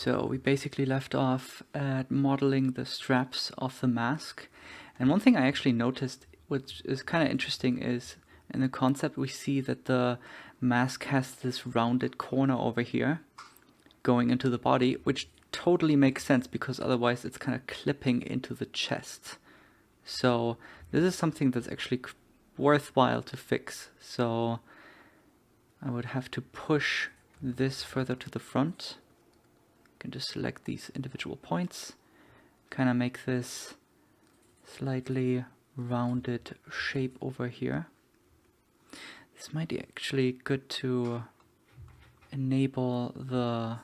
So we basically left off at modeling the straps of the mask. And one thing I actually noticed, which is kind of interesting, is in the concept we see that the mask has this rounded corner over here going into the body, which totally makes sense because otherwise it's kind of clipping into the chest. So this is something that's actually worthwhile to fix. So I would have to push this further to the front. Can just select these individual points, kind of make this slightly rounded shape over here. This might be actually good to enable the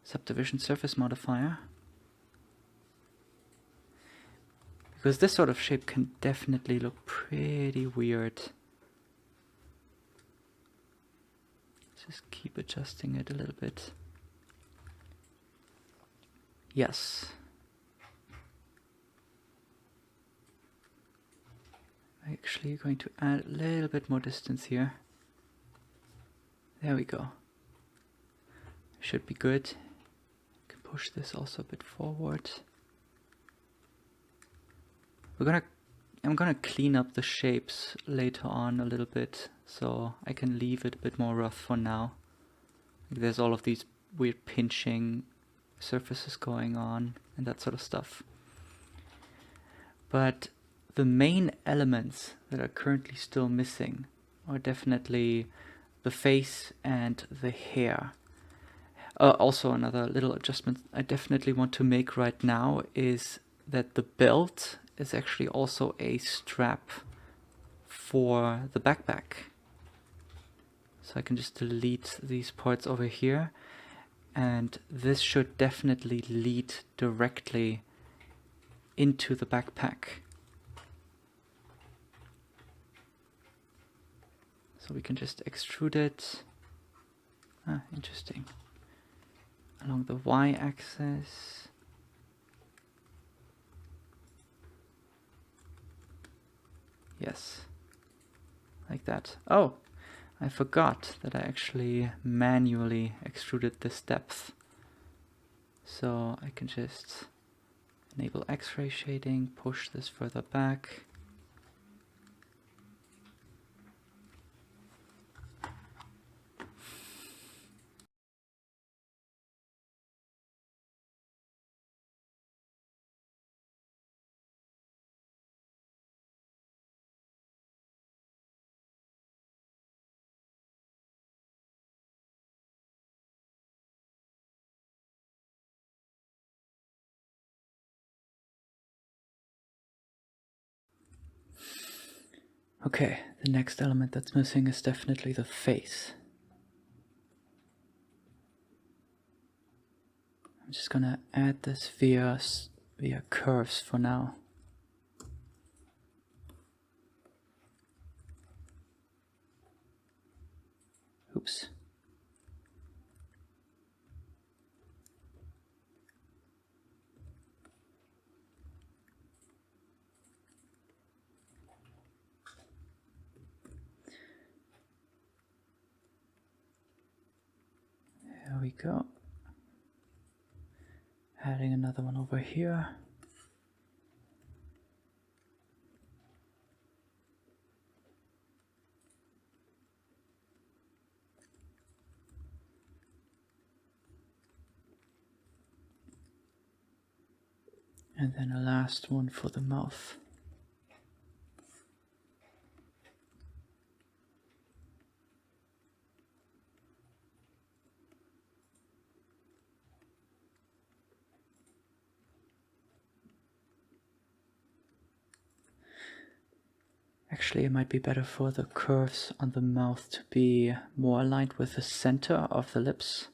subdivision surface modifier, because this sort of shape can definitely look pretty weird. Just keep adjusting it a little bit. Yes. I'm actually going to add a little bit more distance here. There we go. Should be good. Can push this also a bit forward. I'm gonna clean up the shapes later on a little bit, so I can leave it a bit more rough for now. There's all of these weird pinching surfaces going on and that sort of stuff. But the main elements that are currently still missing are definitely the face and the hair. Also, another little adjustment I definitely want to make right now is that the belt is actually also a strap for the backpack. So I can just delete these parts over here, and this should definitely lead directly into the backpack. So we can just extrude it. Interesting. Along the y-axis. Yes, like that. Oh, I forgot that I actually manually extruded this depth. So I can just enable X-ray shading, push this further back. Okay, the next element that's missing is definitely the face. I'm just gonna add this via curves for now. Oops. There we go. Adding another one over here. And then a last one for the mouth. Actually, it might be better for the curves on the mouth to be more aligned with the center of the lips,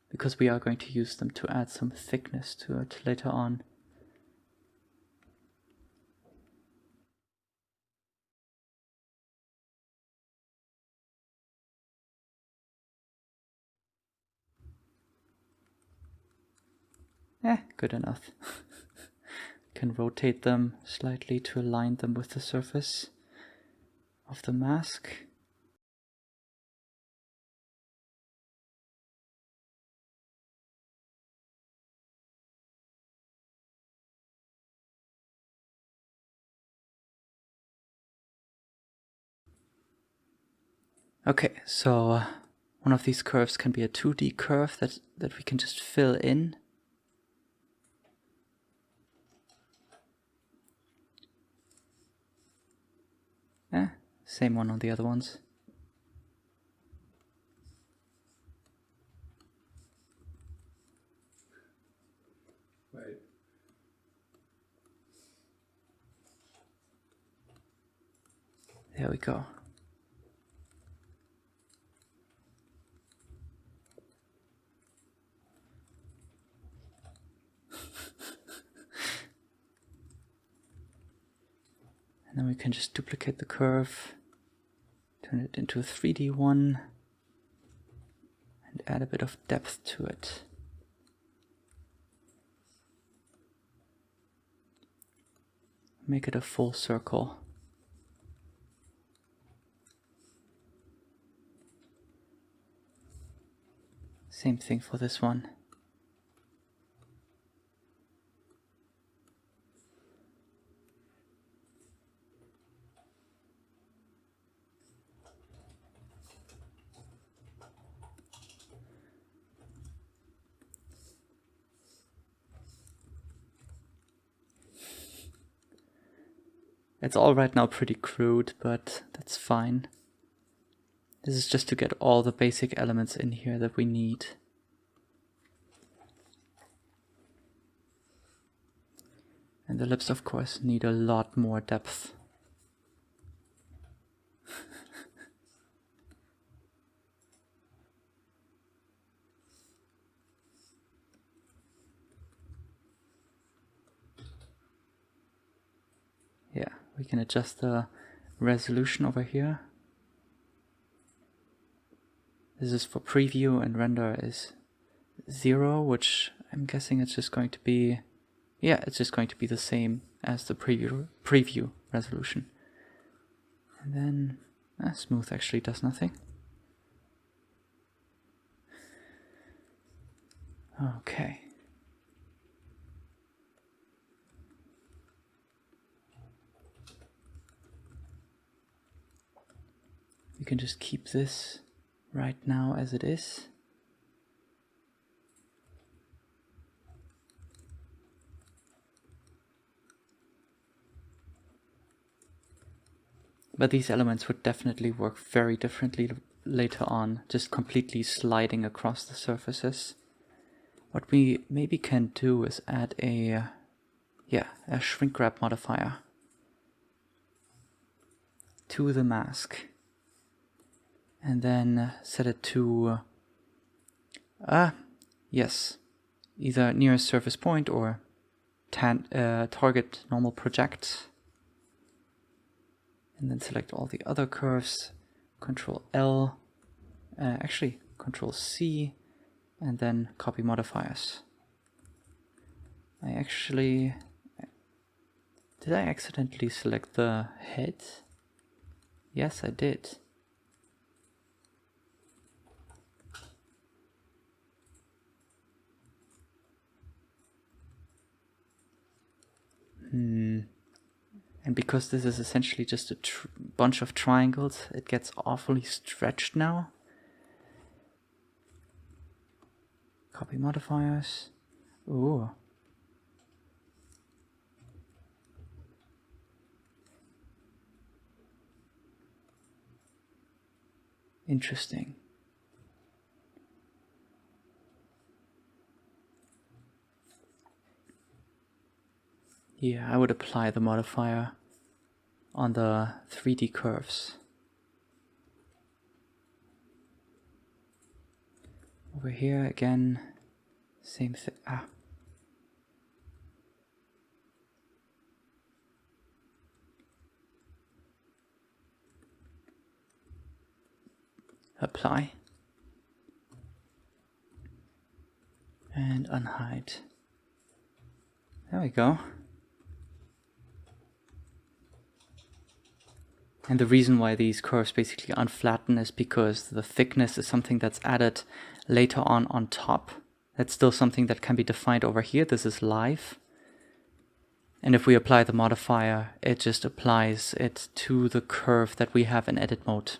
because we are going to use them to add some thickness to it later on. Good enough. Can rotate them slightly to align them with the surface of the mask. Okay, so one of these curves can be a 2D curve that we can just fill in. Same one on the other ones. Right. There we go. And then we can just duplicate the curve, turn it into a 3D one, and add a bit of depth to it. Make it a full circle. Same thing for this one. It's all right now pretty crude, but that's fine. This is just to get all the basic elements in here that we need. And the lips, of course, need a lot more depth. Yeah, we can adjust the resolution over here. This is for preview, and render is 0, which I'm guessing it's just going to be, yeah, it's just going to be the same as the preview resolution. And then smooth actually does nothing. Okay. We can just keep this right now as it is. But these elements would definitely work very differently later on, just completely sliding across the surfaces. What we maybe can do is add a shrink wrap modifier to the mask, and then set it to either nearest surface point or target normal project, and then select all the other curves, Control L, actually Control C, and then copy modifiers. Did I accidentally select the head? Yes, I did. And because this is essentially just a bunch of triangles, it gets awfully stretched now. Copy modifiers. Ooh. Interesting. Yeah, I would apply the modifier on the 3D curves. Over here again, same thing. Apply. And unhide. There we go. And the reason why these curves basically unflatten is because the thickness is something that's added later on top. That's still something that can be defined over here. This is live. And if we apply the modifier, it just applies it to the curve that we have in edit mode.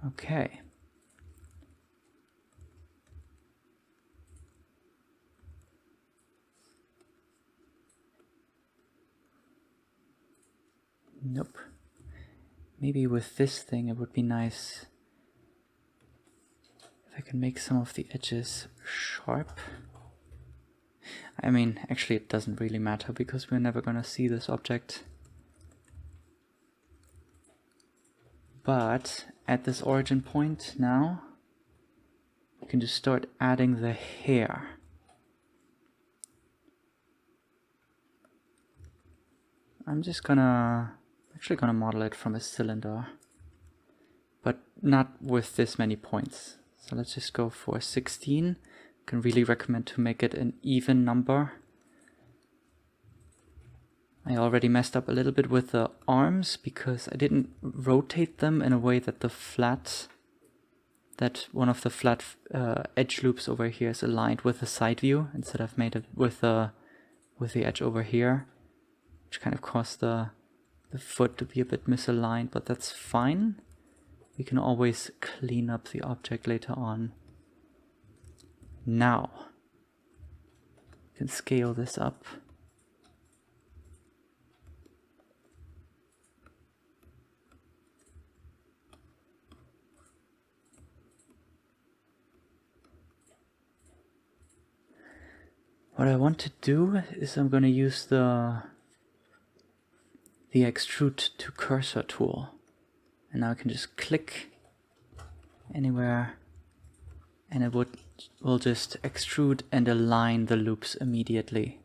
Okay. Nope. Maybe with this thing it would be nice if I can make some of the edges sharp. I mean, actually it doesn't really matter because we're never gonna see this object. But at this origin point now, we can just start adding the hair. I'm just actually gonna model it from a cylinder, but not with this many points. So let's just go for 16. Can really recommend to make it an even number. I already messed up a little bit with the arms because I didn't rotate them in a way that one of the flat edge loops over here is aligned with the side view. Instead I've made it with the edge over here, which kind of caused the foot to be a bit misaligned, but that's fine. We can always clean up the object later on. Now, we can scale this up. What I want to do is I'm going to use the extrude to cursor tool. And now I can just click anywhere and it will just extrude and align the loops immediately.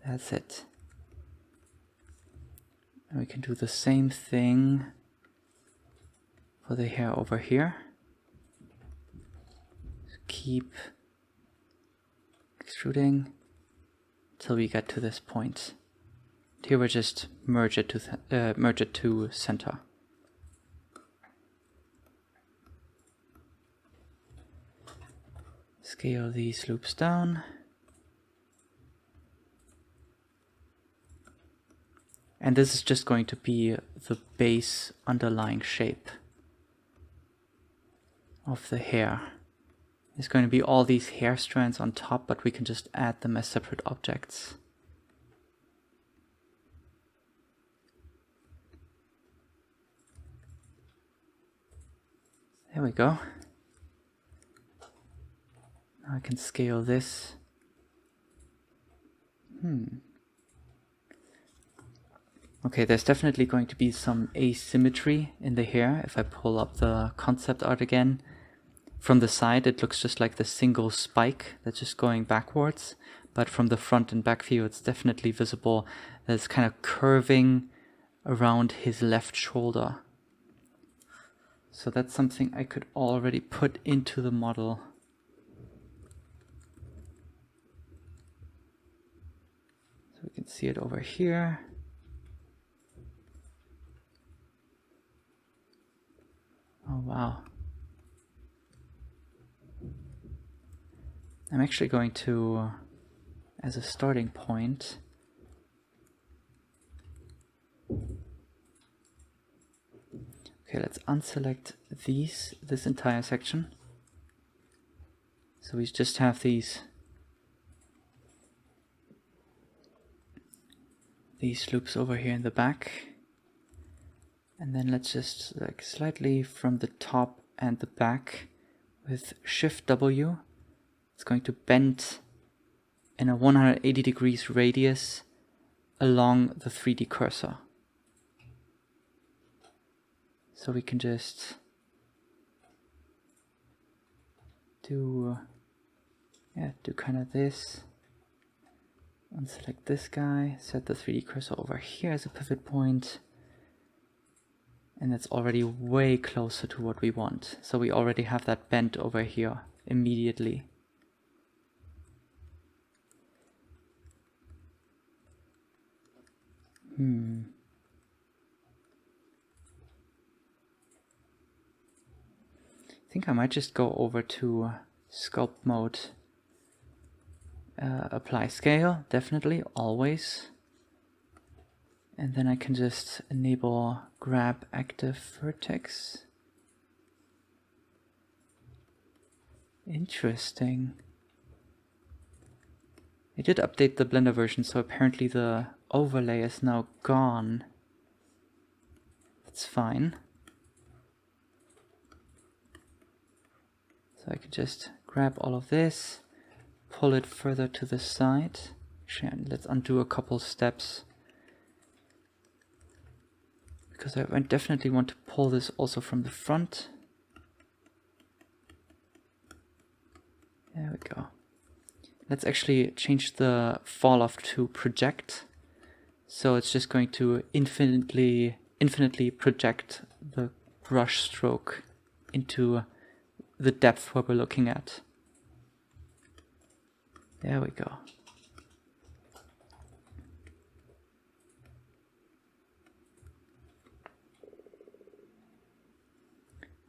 That's it. And we can do the same thing for the hair over here. Keep extruding till we get to this point. Here we just merge it to center. Scale these loops down. And this is just going to be the base underlying shape of the hair. There's going to be all these hair strands on top, but we can just add them as separate objects. There we go. Now I can scale this. Okay, there's definitely going to be some asymmetry in the hair if I pull up the concept art again. From the side it looks just like the single spike that's just going backwards, but from the front and back view it's definitely visible that it's kind of curving around his left shoulder. So that's something I could already put into the model. So we can see it over here. Oh wow. I'm actually going to, as a starting point, okay, let's unselect this entire section. So we just have these loops over here in the back. And then let's just like slightly from the top and the back with Shift W. It's going to bend in a 180 degrees radius along the 3D cursor. So we can just do kind of this. Unselect this guy, set the 3D cursor over here as a pivot point. And that's already way closer to what we want. So we already have that bend over here immediately. I think I might just go over to sculpt mode, apply scale, definitely, always. And then I can just enable grab active vertex. Interesting. I did update the Blender version, so apparently the overlay is now gone. That's fine. So I can just grab all of this, pull it further to the side. Actually, let's undo a couple steps, because I definitely want to pull this also from the front. There we go. Let's actually change the fall off to project. So it's just going to infinitely project the brush stroke into the depth where we're looking at. There we go.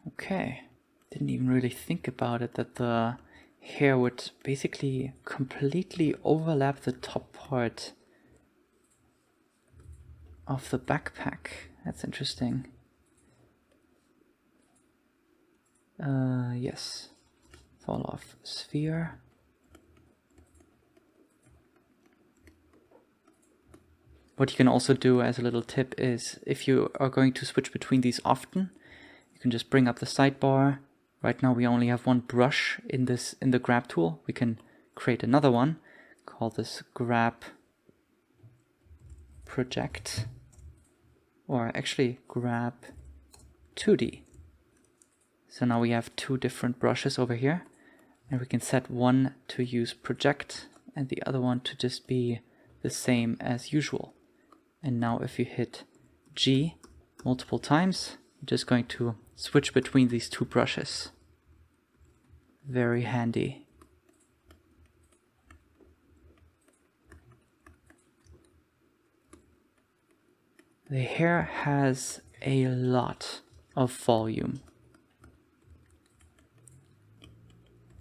Okay, didn't even really think about it, that the hair would basically completely overlap the top part of the backpack. That's interesting. Yes, fall off sphere. What you can also do as a little tip is, if you are going to switch between these often, you can just bring up the sidebar. Right now we only have one brush in the grab tool. We can create another one, call this grab project, or actually grab 2D. So now we have two different brushes over here, and we can set one to use project and the other one to just be the same as usual. And now if you hit G multiple times, I'm just going to switch between these two brushes. Very handy. The hair has a lot of volume.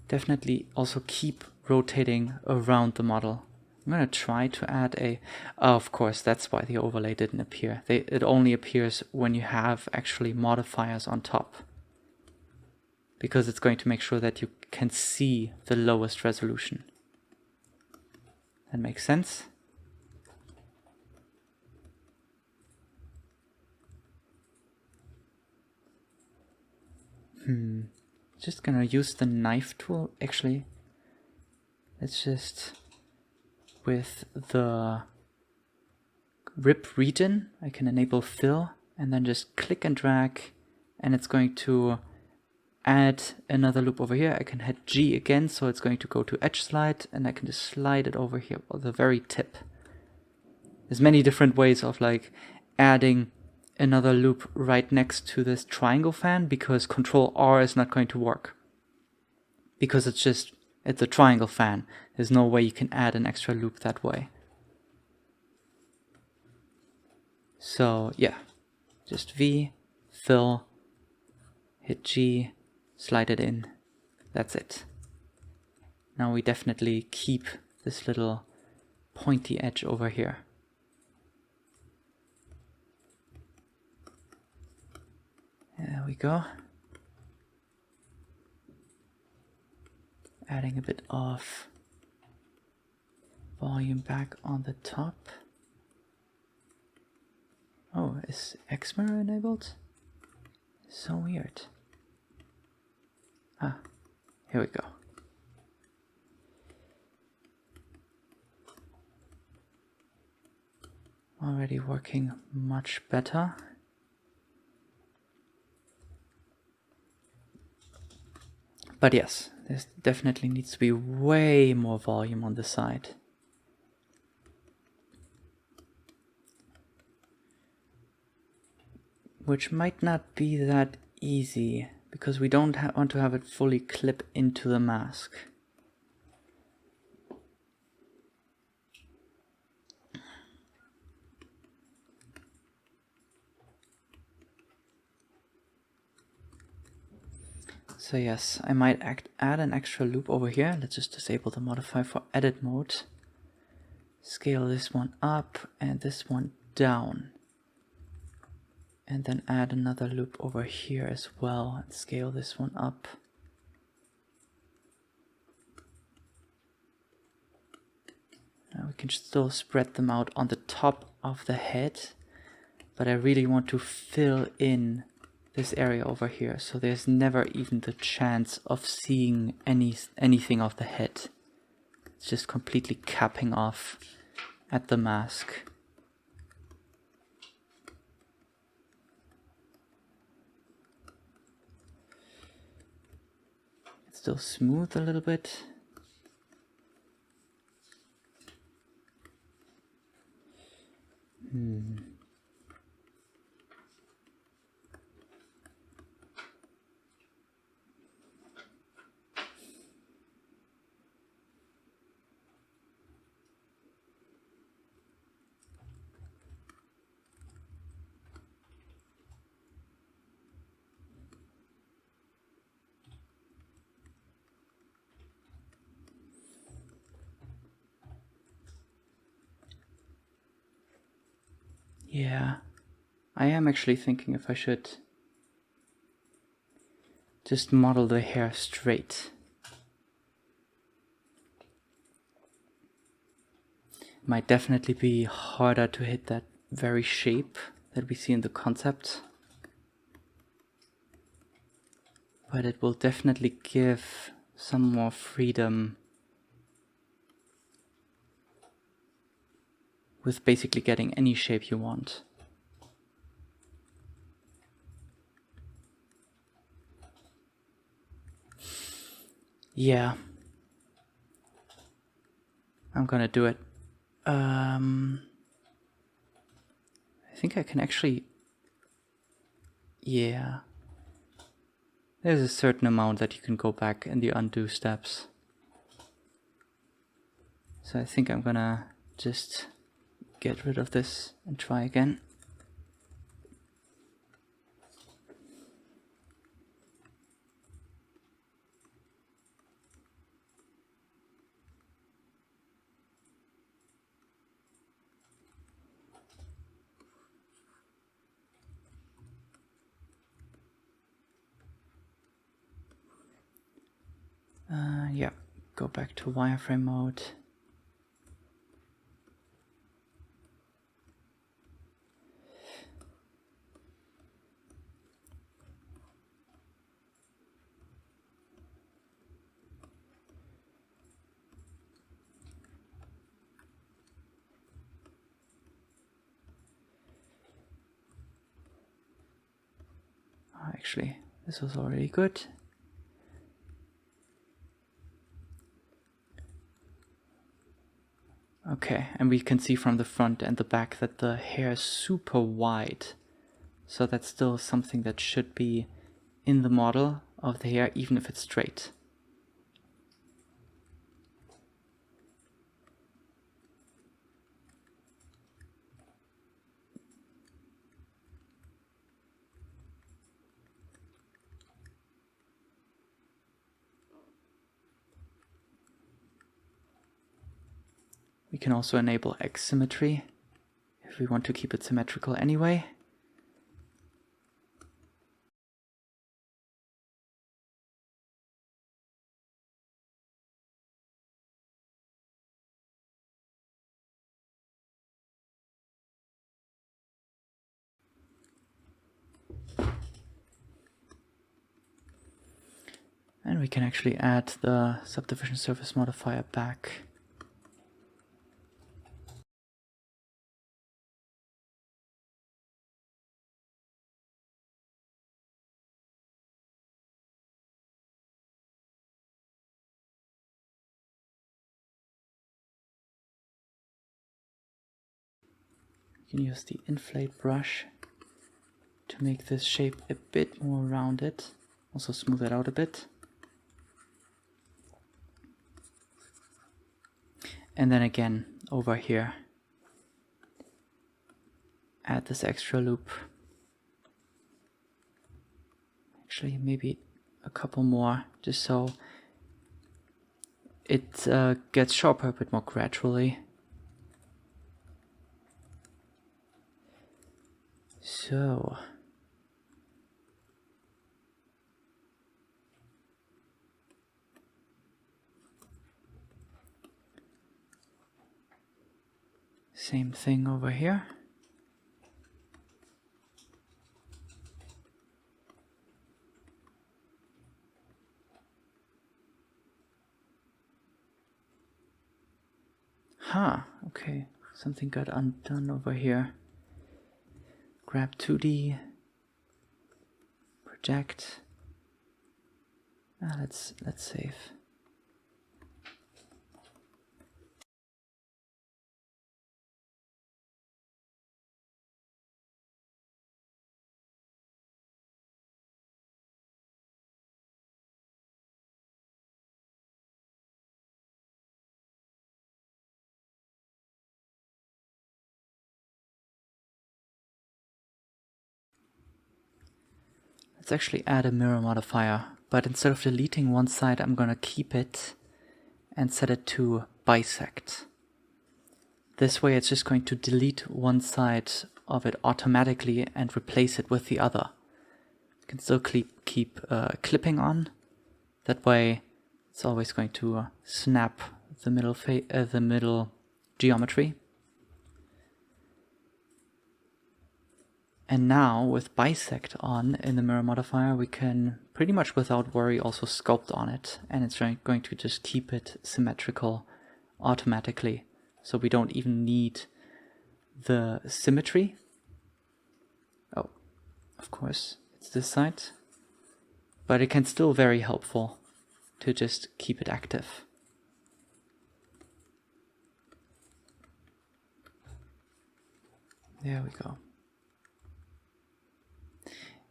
Definitely also keep rotating around the model. I'm going to try to add a... Oh, of course, that's why the overlay didn't appear. It only appears when you have actually modifiers on top, because it's going to make sure that you can see the lowest resolution. That makes sense. Just gonna use the knife tool. Actually, let's just, with the rip region, I can enable fill and then just click and drag, and it's going to add another loop over here. I can hit G again, so it's going to go to edge slide, and I can just slide it over here at the very tip. There's many different ways of like adding another loop right next to this triangle fan, because Control R is not going to work, because it's a triangle fan. There's no way you can add an extra loop that way. So yeah, just V, fill, hit G, slide it in. That's it. Now we definitely keep this little pointy edge over here. There we go. Adding a bit of volume back on the top. Oh, is Xmirror enabled? So weird. Ah, here we go. Already working much better. But yes, there definitely needs to be way more volume on the side. Which might not be that easy, because we don't want to have it fully clip into the mask. So yes, I might add an extra loop over here. Let's just disable the modifier for edit mode. Scale this one up and this one down. And then add another loop over here as well and scale this one up. Now we can still spread them out on the top of the head, but I really want to fill in this area over here, so there's never even the chance of seeing anything of the head. It's just completely capping off at the mask. It's still smooth a little bit. Yeah, I am actually thinking if I should just model the hair straight. It might definitely be harder to hit that very shape that we see in the concept, but it will definitely give some more freedom with basically getting any shape you want. Yeah, I'm gonna do it. I think I can actually, yeah. There's a certain amount that you can go back in the undo steps. So I think I'm gonna just get rid of this and try again. Yeah, go back to wireframe mode. Actually, this was already good. Okay, and we can see from the front and the back that the hair is super wide. So that's still something that should be in the model of the hair, even if it's straight. We can also enable X symmetry if we want to keep it symmetrical anyway. And we can actually add the subdivision surface modifier back. You can use the inflate brush to make this shape a bit more rounded, also smooth it out a bit. And then again, over here, add this extra loop. Actually, maybe a couple more, just so it gets sharper a bit more gradually. So same thing over here. Okay, something got undone over here. Grab 2D, project. Let's save. Let's actually add a mirror modifier, but instead of deleting one side, I'm gonna keep it and set it to bisect. This way it's just going to delete one side of it automatically and replace it with the other. You can still keep clipping on. That way it's always going to snap the middle geometry. And now with bisect on in the mirror modifier, we can pretty much without worry also sculpt on it, and it's going to just keep it symmetrical automatically. So we don't even need the symmetry. Oh, of course, it's this side. But it can still very helpful to just keep it active. There we go.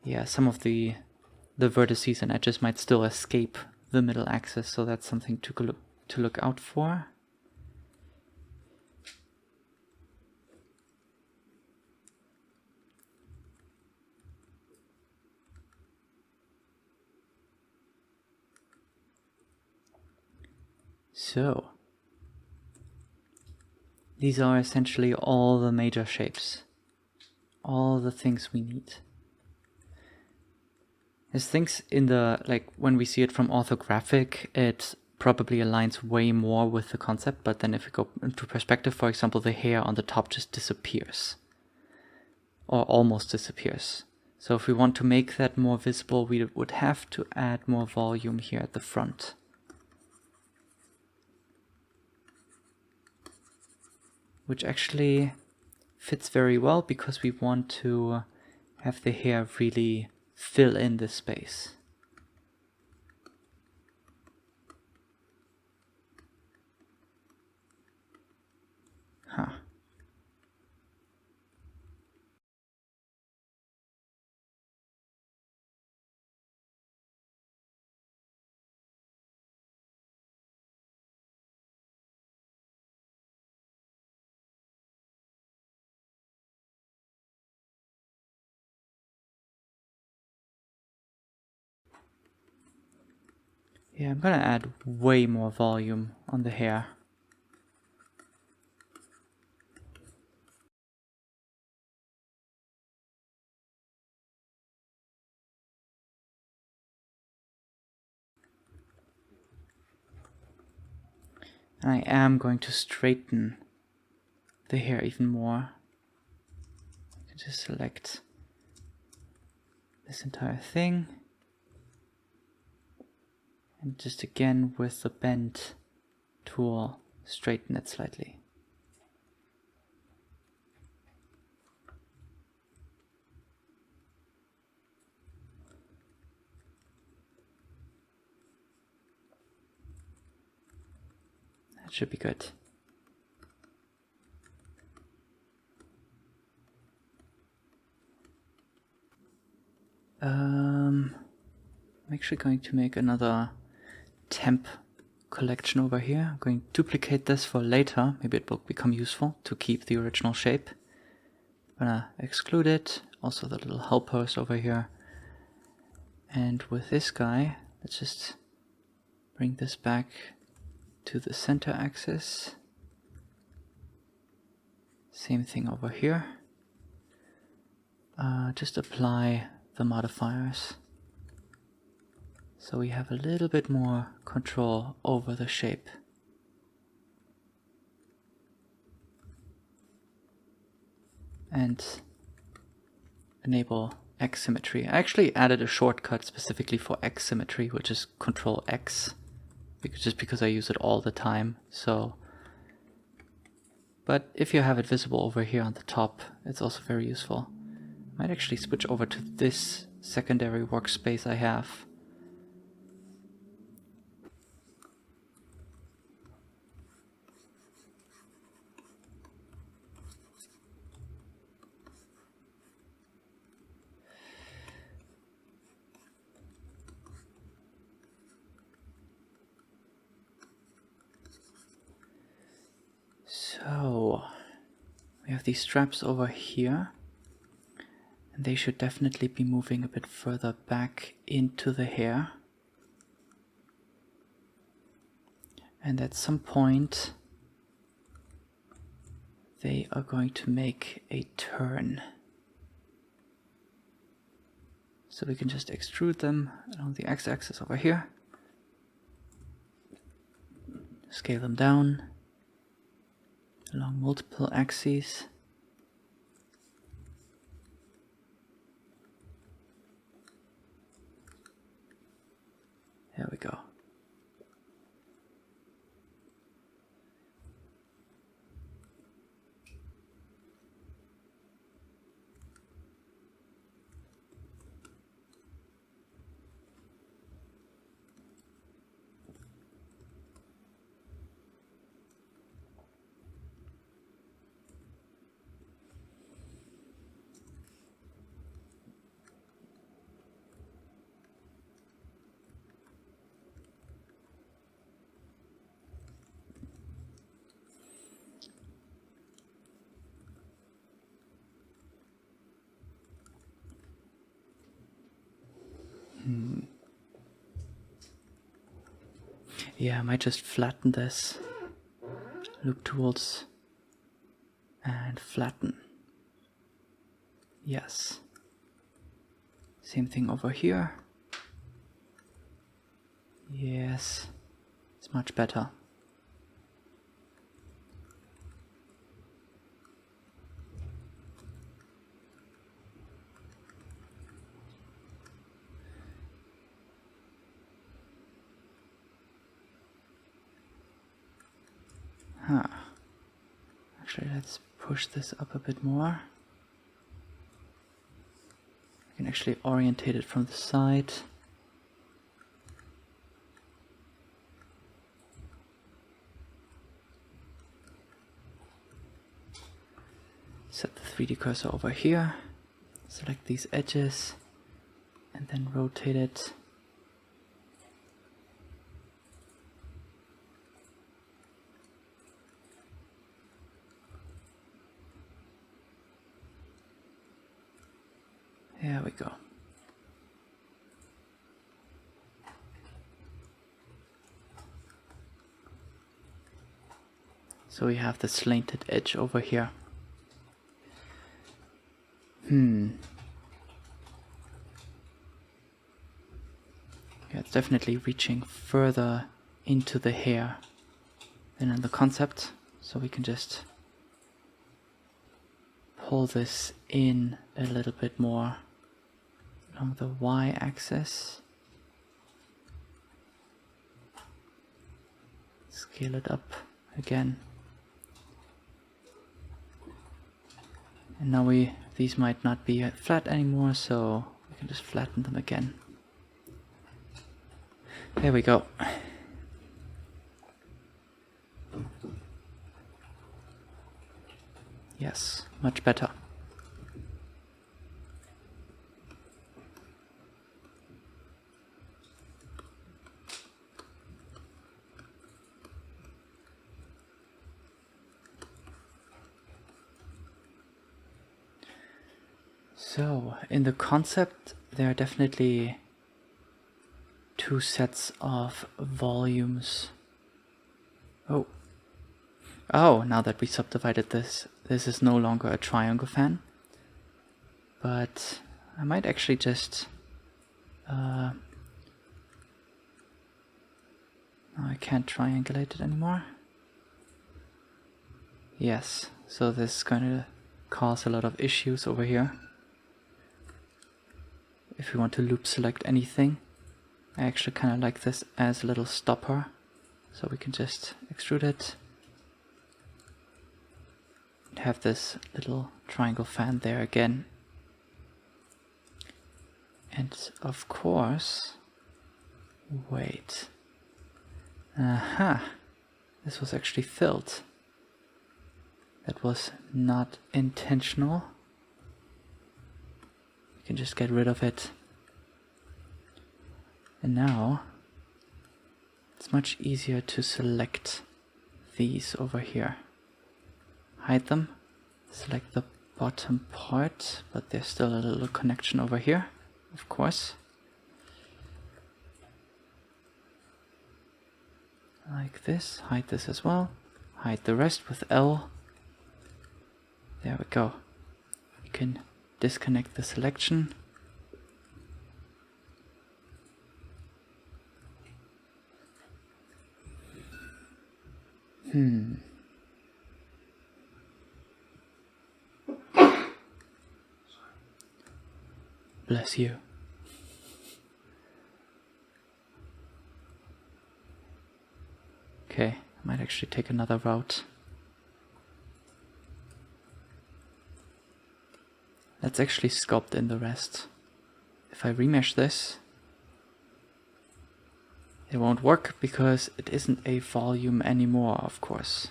Yeah, some of the vertices and edges might still escape the middle axis, so that's something to look out for. So these are essentially all the major shapes, all the things we need. There's things in the, like when we see it from orthographic, it probably aligns way more with the concept, but then if we go into perspective, for example, the hair on the top just disappears, or almost disappears. So if we want to make that more visible, we would have to add more volume here at the front. Which actually fits very well because we want to have the hair really fill in this space. Yeah, I'm gonna add way more volume on the hair. And I am going to straighten the hair even more. I can just select this entire thing. And just again with the bend tool, straighten it slightly. That should be good. I'm actually going to make another temp collection over here. I'm going to duplicate this for later. Maybe it will become useful to keep the original shape. I'm gonna exclude it. Also the little helpers over here. And with this guy, let's just bring this back to the center axis. Same thing over here. just apply the modifiers so we have a little bit more control over the shape. And enable X symmetry. I actually added a shortcut specifically for X symmetry, which is Control X, just because I use it all the time. So, but if you have it visible over here on the top, it's also very useful. I might actually switch over to this secondary workspace I have. So, we have these straps over here, and they should definitely be moving a bit further back into the hair. And at some point, they are going to make a turn. So we can just extrude them along the x-axis over here, scale them down along multiple axes. There we go. Yeah, I might just flatten this, loop tools, and flatten. Yes. Same thing over here. Yes, it's much better. Actually, let's push this up a bit more. I can actually orientate it from the side. Set the 3D cursor over here, select these edges, and then rotate it. There we go. So we have the slanted edge over here. Yeah, it's definitely reaching further into the hair than in the concept. So we can just pull this in a little bit more along the y-axis. Scale it up again. And now these might not be flat anymore, so we can just flatten them again. There we go. Yes, much better. So, in the concept, there are definitely two sets of volumes. Oh, now that we subdivided this, this is no longer a triangle fan, but I might actually just no, I can't triangulate it anymore. Yes, so this is going to cause a lot of issues over here. If we want to loop select anything, I actually kind of like this as a little stopper, so we can just extrude it and have this little triangle fan there again. And of course, wait, aha, this was actually filled. That was not intentional. You can just get rid of it. And now it's much easier to select these over here. Hide them, select the bottom part, but there's still a little connection over here, of course. Like this, hide this as well, hide the rest with L. There we go. You can disconnect the selection. Bless you. Okay, I might actually take another route. Let's actually sculpt in the rest. If I remesh this, it won't work because it isn't a volume anymore, of course.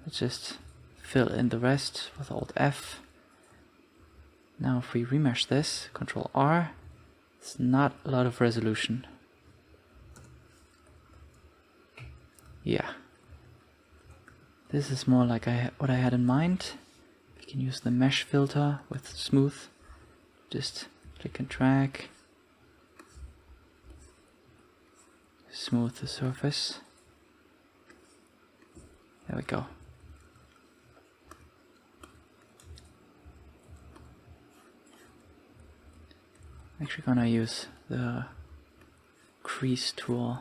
Let's just fill in the rest with Alt F. Now if we remesh this, Control R, it's not a lot of resolution. Yeah. This is more like what I had in mind. We can use the mesh filter with smooth. Just click and drag. Smooth the surface. There we go. I'm actually gonna use the crease tool.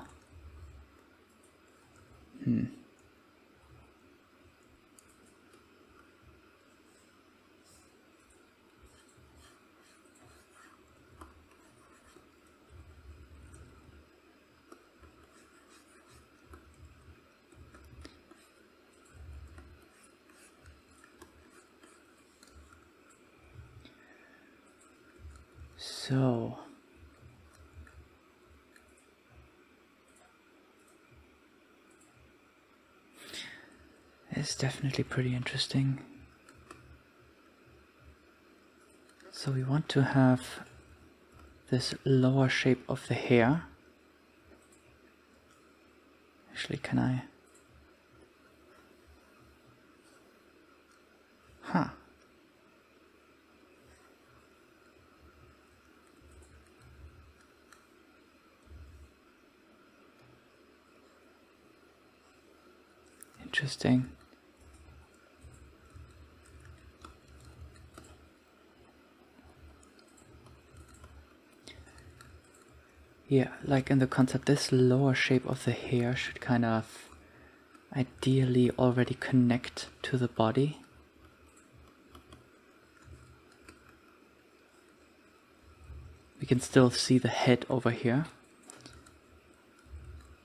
So it's definitely pretty interesting. So we want to have this lower shape of the hair. Actually, can I? Huh. Interesting. Yeah, like in the concept, this lower shape of the hair should kind of ideally already connect to the body. We can still see the head over here,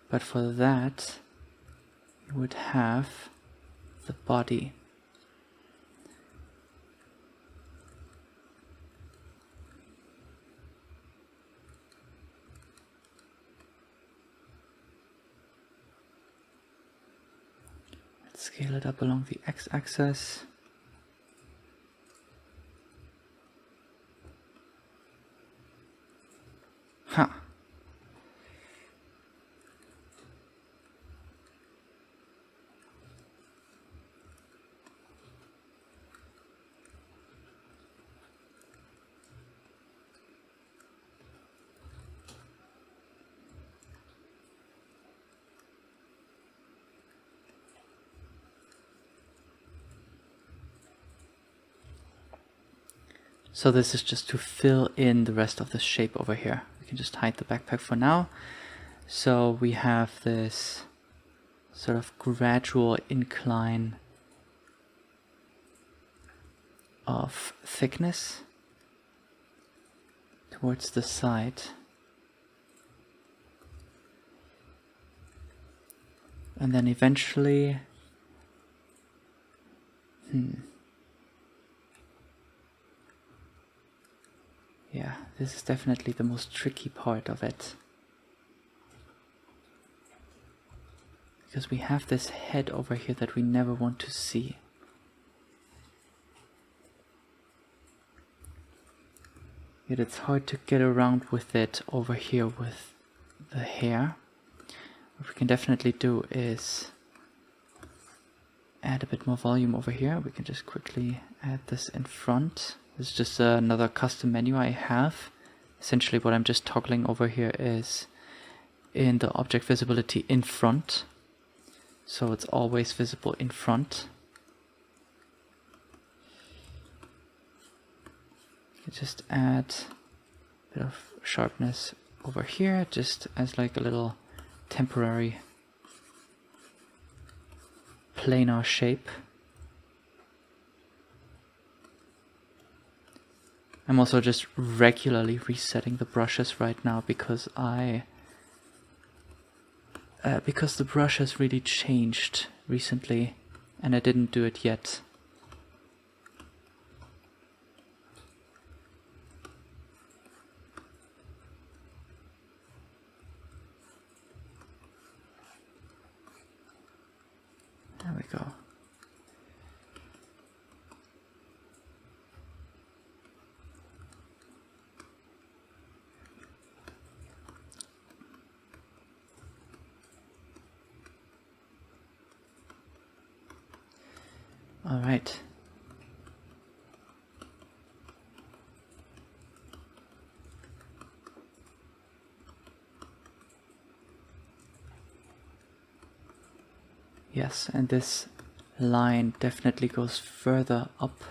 but for that you would have the body. Let's scale it up along the x-axis. Huh. So this is just to fill in the rest of the shape over here. We can just hide the backpack for now. So we have this sort of gradual incline of thickness towards the side. And then eventually, yeah, this is definitely the most tricky part of it. Because we have this head over here that we never want to see. Yet it's hard to get around with it over here with the hair. What we can definitely do is add a bit more volume over here. We can just quickly add this in front. This is just another custom menu I have. Essentially what I'm just toggling over here is in the object visibility in front. So it's always visible in front. You just add a bit of sharpness over here, just as like a little temporary planar shape. I'm also just regularly resetting the brushes right now because because the brush has really changed recently and I didn't do it yet. There we go. All right. Yes, and this line definitely goes further up.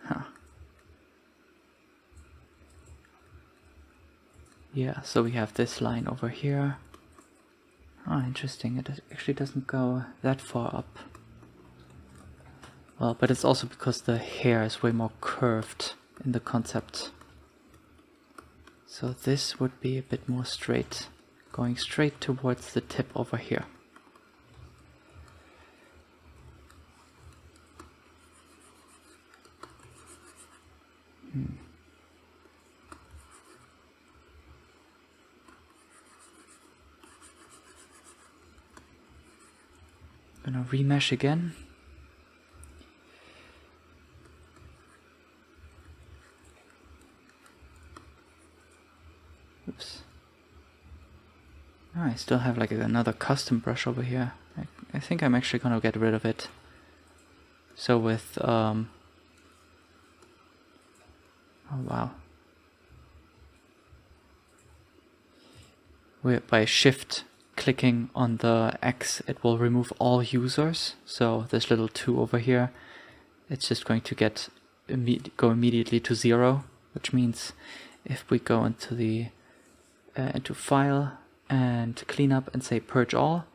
Huh. Yeah, so we have this line over here. Oh, interesting. It actually doesn't go that far up. Well, but it's also because the hair is way more curved in the concept. So this would be a bit more straight, going straight towards the tip over here. Gonna remesh again. Oops. Oh, I still have like another custom brush over here. I think I'm actually gonna get rid of it. So with oh wow. By shift clicking on the X, it will remove all users. So this little 2 over here, it's just going to go immediately to 0, which means if we go into the into File and Clean Up and say Purge All,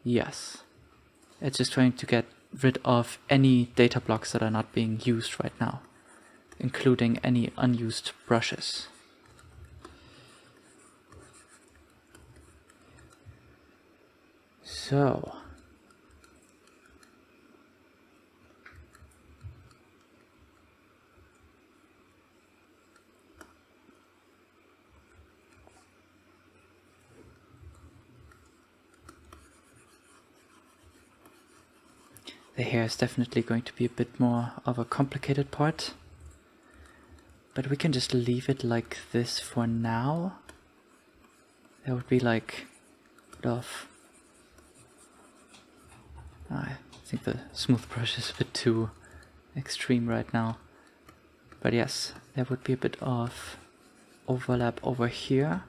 yes, it's just going to get rid of any data blocks that are not being used right now, including any unused brushes. So the hair is definitely going to be a bit more of a complicated part, but we can just leave it like this for now. That would be like a bit of, I think the smooth brush is a bit too extreme right now. But yes, there would be a bit of overlap over here,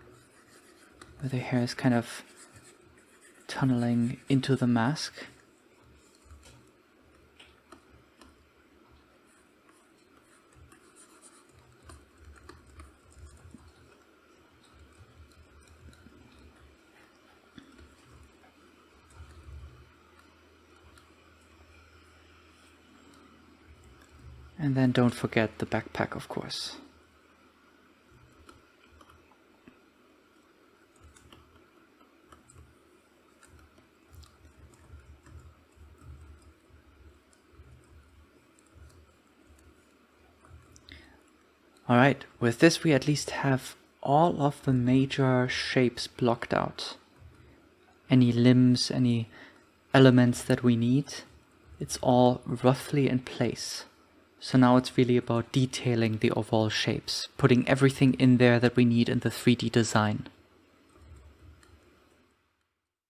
where the hair is kind of tunneling into the mask. And then don't forget the backpack, of course. Alright, with this we at least have all of the major shapes blocked out. Any limbs, any elements that we need, it's all roughly in place. So now it's really about detailing the overall shapes, putting everything in there that we need in the 3D design.